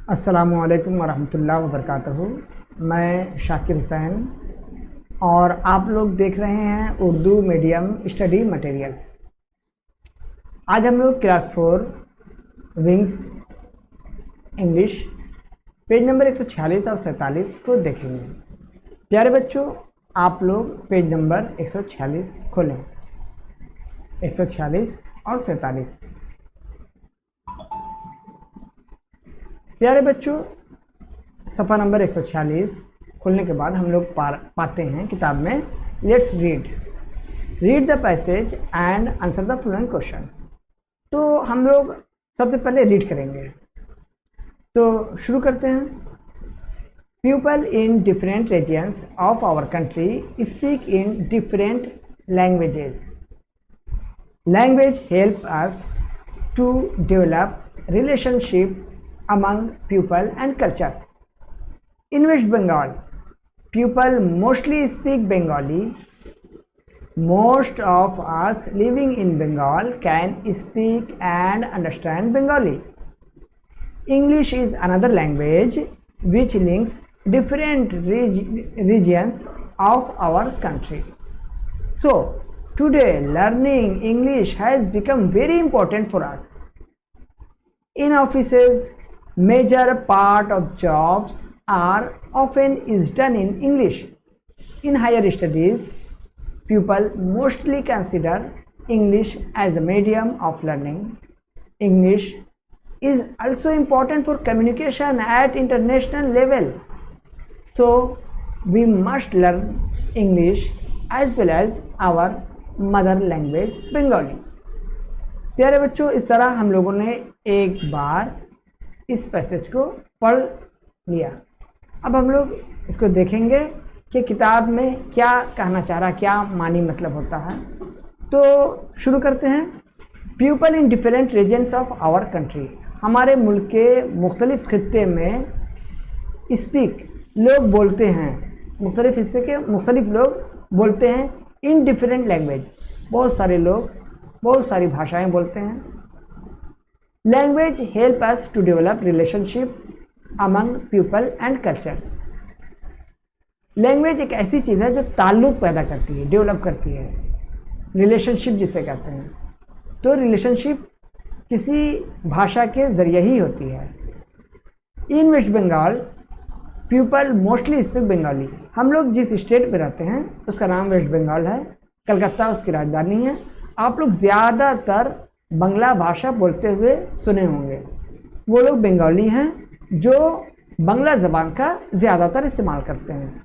अस्सलामुअलैकुम वरहमतुल्लाहि वबरकातुहू। मैं शाकिर हुसैन और आप लोग देख रहे हैं उर्दू मीडियम स्टडी मटेरियल्स। आज हम लोग class 4 wings English page number 146 और 47 को देखेंगे। प्यारे बच्चों, आप लोग पेज नंबर 146 खोलें, 146 और 47। प्यारे बच्चों, सफ़ा नंबर 146 खोलने के बाद हम लोग पाते हैं किताब में let's read the passage and answer the following questions. तो हम लोग सबसे पहले रीड करेंगे, तो शुरू करते हैं। People in different regions of our country speak in different languages. Language help us to develop relationship among people and cultures. In West Bengal, people mostly speak Bengali. Most of us living in Bengal can speak and understand Bengali. English is another language which links different regions of our country. So, today learning English has become very important for us. In offices, major part of jobs are often is done in English. In higher studies, people mostly consider English as a medium of learning. English is also important for communication at international level. So, we must learn English as well as our mother language Bengali. प्यारे बच्चों, इस तरह हम लोगों ने एक बार इस passage को पढ़ लिया। अब हम लोग इसको देखेंगे कि किताब में क्या कहना चाह रहा, क्या मानी मतलब होता है। तो शुरू करते हैं। People in different regions of our country, हमारे मुल्क के मुख्तलिफ खित्ते में स्पीक लोग बोलते हैं, मुख्तलिफ हिस्से के मुख्तलिफ लोग बोलते हैं। इन डिफरेंट लैंग्वेज, बहुत सारे लोग बहुत सारी भाषाएं बोलते हैं। Language help us to develop relationship among people and cultures. Language एक ऐसी चीज़ है जो ताल्लुक़ पैदा करती है, डेवलप करती है, रिलेशनशिप जिसे कहते हैं। तो रिलेशनशिप किसी भाषा के ज़रिए ही होती है। In West Bengal people mostly speak Bengali. हम लोग जिस स्टेट में रहते हैं उसका नाम वेस्ट बंगाल है, कलकत्ता उसकी राजधानी है। आप लोग ज़्यादातर बंगला भाषा बोलते हुए सुने होंगे। वो लोग बंगाली हैं जो बंगला ज़बान का ज़्यादातर इस्तेमाल करते हैं।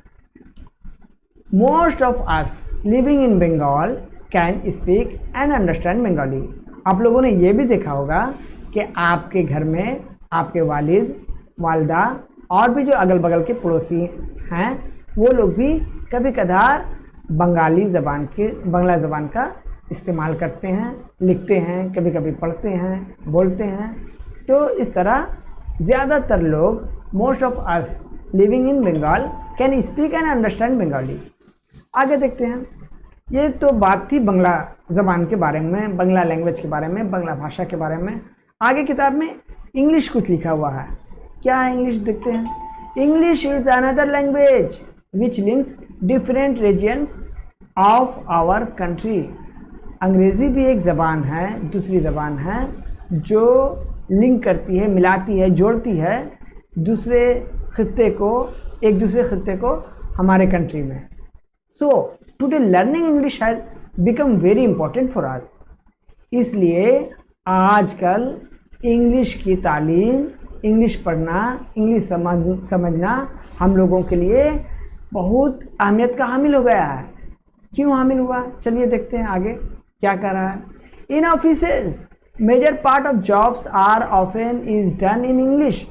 Most of us living in Bengal can speak and understand Bengali. आप लोगों ने ये भी देखा होगा कि आपके घर में आपके वालिद, वालदा और भी जो अगल बगल के पड़ोसी हैं वो लोग भी कभी कभार बंगला ज़बान का इस्तेमाल करते हैं, लिखते हैं, कभी कभी पढ़ते हैं, बोलते हैं। तो इस तरह ज़्यादातर लोग, most of us living in Bengal can speak and understand Bengali. आगे देखते हैं। ये तो बात थी बंगला ज़बान के बारे में, बंगला लैंग्वेज के बारे में, बंगला भाषा के बारे में। आगे किताब में इंग्लिश कुछ लिखा हुआ है। क्या है इंग्लिश, देखते हैं। English is another language which links different regions of our country. अंग्रेज़ी भी एक ज़बान है, दूसरी ज़बान है जो लिंक करती है, मिलाती है, जोड़ती है दूसरे खित्ते को, एक दूसरे खित्ते को हमारे कंट्री में। So today learning English has become very important for us. इसलिए आजकल इंग्लिश की तालीम, इंग्लिश पढ़ना, इंग्लिश समझना हम लोगों के लिए बहुत अहमियत का हामिल हो गया है। क्यों हामिल हुआ, चलिए देखते हैं आगे क्या कर रहा है। In offices major part of jobs are often is done in English.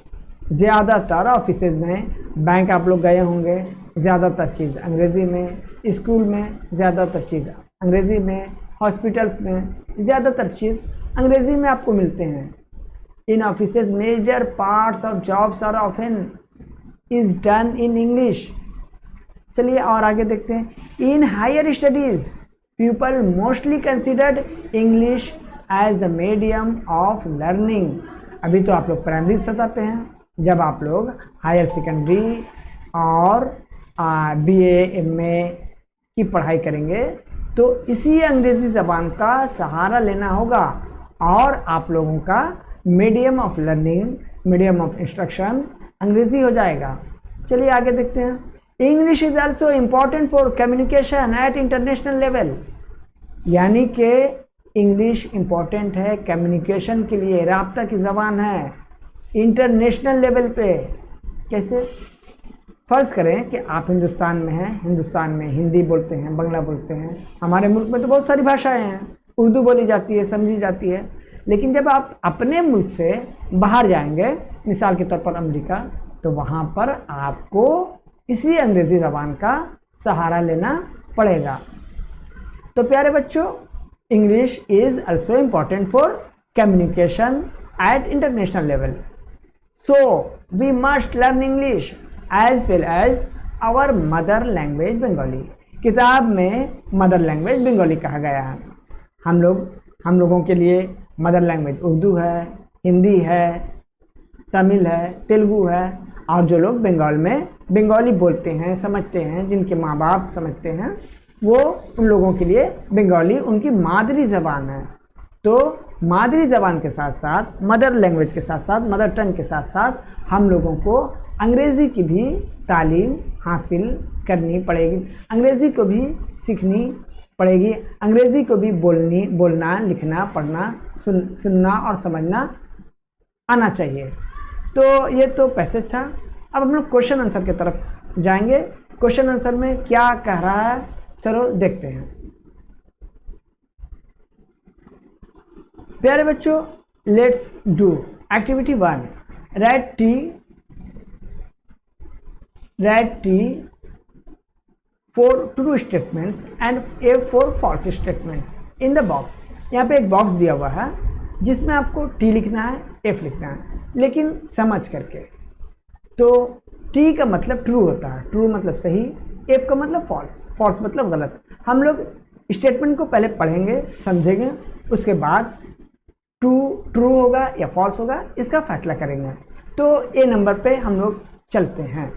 ज़्यादातर ऑफिसेज में, बैंक आप लोग गए होंगे, ज़्यादातर चीज़ अंग्रेज़ी में, स्कूल में ज़्यादातर चीज़ अंग्रेज़ी में, हॉस्पिटल्स में ज़्यादातर चीज़ अंग्रेज़ी में आपको मिलते हैं। In offices major parts of jobs are often is done in English. चलिए और आगे देखते हैं। In higher studies people mostly considered English as the medium of learning। अभी तो आप लोग प्राइमरी सतह पे हैं, जब आप लोग हायर सेकेंडरी और BA MA की पढ़ाई करेंगे तो इसी अंग्रेज़ी ज़बान का सहारा लेना होगा और आप लोगों का medium of learning, medium of instruction अंग्रेज़ी हो जाएगा। चलिए आगे देखते हैं। English is also important for communication at international level, यानी कि इंग्लिश इम्पॉर्टेंट है कम्युनिकेशन के लिए, राब्ता की ज़बान है इंटरनेशनल लेवल पे। कैसे? फ़र्ज़ करें कि आप हिंदुस्तान में हैं, हिंदुस्तान में हिंदी बोलते हैं, बांग्ला बोलते हैं, हमारे मुल्क में तो बहुत सारी भाषाएं हैं, उर्दू बोली जाती है, समझी जाती है, लेकिन जब आप अपने मुल्क से बाहर जाएंगे, मिसाल के तौर पर अमेरिका, तो वहाँ पर आपको इसी अंग्रेज़ी ज़बान का सहारा लेना पड़ेगा। तो प्यारे बच्चों, English is also important for communication at international level, so we must learn English as well as our mother language Bengali. किताब में मदर लैंग्वेज बंगाली कहा गया है। हम लोगों के लिए मदर लैंग्वेज उर्दू है, हिंदी है, तमिल है, तेलुगु है, और जो लोग बंगाल में बंगाली बोलते हैं, समझते हैं, जिनके माँ बाप समझते हैं, वो उन लोगों के लिए बंगाली उनकी मादरी ज़बान है। तो मादरी ज़बान के साथ साथ, मदर लैंग्वेज के साथ साथ, मदर टंग के साथ साथ हम लोगों को अंग्रेज़ी की भी तालीम हासिल करनी पड़ेगी, अंग्रेज़ी को भी सीखनी पड़ेगी, अंग्रेज़ी को भी बोलना, लिखना, पढ़ना, सुनना और समझना आना चाहिए। तो ये तो पैसेज था। अब हम लोग क्वेश्चन आंसर की तरफ जाएंगे। क्वेश्चन आंसर में क्या कह रहा है, चलो देखते हैं। प्यारे बच्चों, let's do activity 1। write T for true statements and F for false statements in the box। यहाँ पे एक बॉक्स दिया हुआ है जिसमें आपको T लिखना है, F लिखना है, लेकिन समझ करके। तो T का मतलब ट्रू होता है, ट्रू मतलब सही, F का मतलब फॉल्स, फॉल्स मतलब गलत। हम लोग स्टेटमेंट को पहले पढ़ेंगे, समझेंगे, उसके बाद ट्रू होगा या फॉल्स होगा इसका फैसला करेंगे। तो ए नंबर पे हम लोग चलते हैं।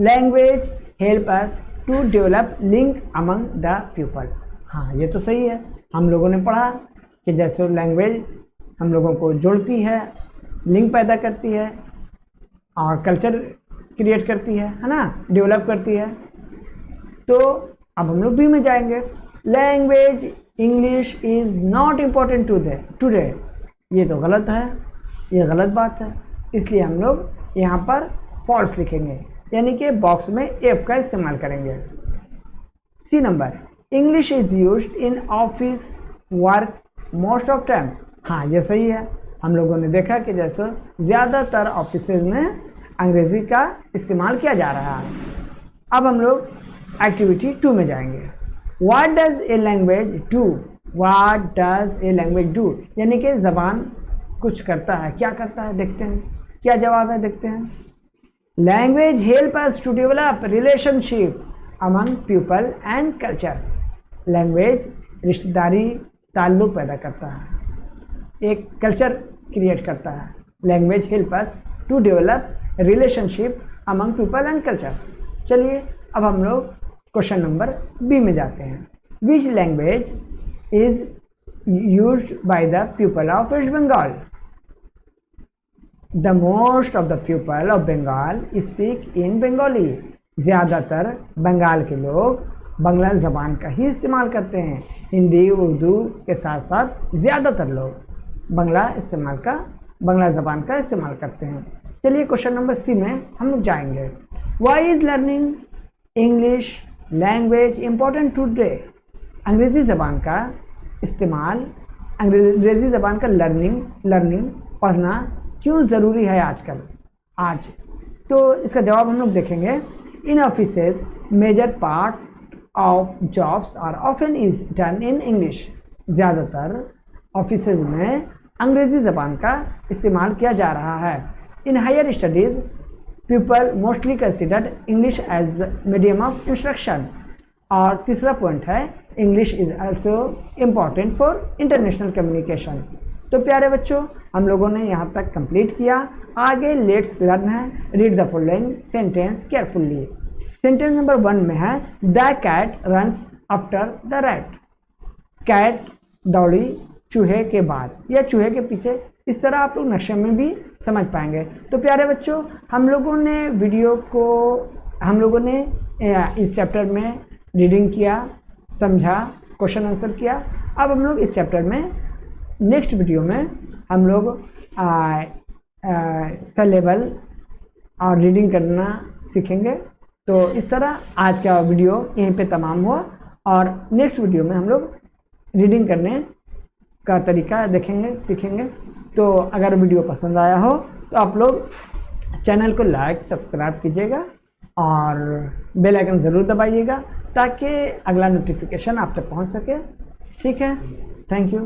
Language help us to develop link among the people. हाँ, ये तो सही है। हम लोगों ने पढ़ा कि जैसे लैंग्वेज हम लोगों को जोड़ती है, लिंक पैदा करती है और कल्चर क्रिएट करती है ना, डेवलप करती है। तो अब हम लोग बी में जाएंगे। Language English is not important today. ये तो गलत है, ये गलत बात है, इसलिए हम लोग यहाँ पर फॉल्स लिखेंगे, यानी कि बॉक्स में एफ का इस्तेमाल करेंगे। C number, English is used in office work most of time. हाँ, ये सही है। हम लोगों ने देखा कि जैसे ज़्यादातर ऑफिसेज में अंग्रेज़ी का इस्तेमाल किया जा रहा है। अब हम लोग एक्टिविटी 2 में जाएंगे। What does a language do? What does a language do, यानी कि ज़बान कुछ करता है, क्या करता है देखते हैं, क्या जवाब है देखते हैं। Language help us to develop relationship among people and cultures. Language रिश्तेदारी, ताल्लुक़ पैदा करता है, एक कल्चर क्रिएट करता है। Language help us to develop relationship among people and cultures. चलिए अब हम लोग क्वेश्चन नंबर बी में जाते हैं। Which language is used by the people of West Bengal? The most of the people of Bengal speak in Bengali. ज़्यादातर बंगाल के लोग बांग्ला ज़बान का ही इस्तेमाल करते हैं। हिंदी उर्दू के साथ साथ ज़्यादातर लोग बांग्ला ज़बान का इस्तेमाल करते हैं। चलिए क्वेश्चन नंबर सी में हम लोग जाएंगे। Why is learning English language important today? अंग्रेज़ी ज़बान का इस्तेमाल, अंग्रेज़ी ज़बान का लर्निंग पढ़ना क्यों ज़रूरी है आजकल आज? तो इसका जवाब हम लोग देखेंगे। In offices major part of jobs are often is done in English. ज़्यादातर ऑफिसेज में अंग्रेज़ी ज़बान का इस्तेमाल किया जा रहा है। In higher studies people mostly considered English as medium of instruction. और तीसरा पॉइंट है English is also important for international communication. तो प्यारे बच्चों, हम लोगों ने यहाँ तक कंप्लीट किया। आगे लेट्स लर्न है। Read the following sentence carefully. Sentence number 1 में है the cat runs after the rat. Cat दौड़ी चूहे के बाद या चूहे के पीछे, इस तरह आप लोग नक्शे में भी समझ पाएंगे। तो प्यारे बच्चों, हम लोगों ने इस चैप्टर में रीडिंग किया, समझा, क्वेश्चन आंसर किया। अब हम लोग इस चैप्टर में नेक्स्ट वीडियो में हम लोग लेवल और रीडिंग करना सीखेंगे। तो इस तरह आज का वीडियो यहीं पे तमाम हुआ और नेक्स्ट वीडियो में हम लोग रीडिंग करने का तरीका देखेंगे, सीखेंगे। तो अगर वीडियो पसंद आया हो तो आप लोग चैनल को लाइक सब्सक्राइब कीजिएगा और बेल आइकन ज़रूर दबाइएगा ताकि अगला नोटिफिकेशन आप तक पहुंच सके। ठीक है, थैंक यू।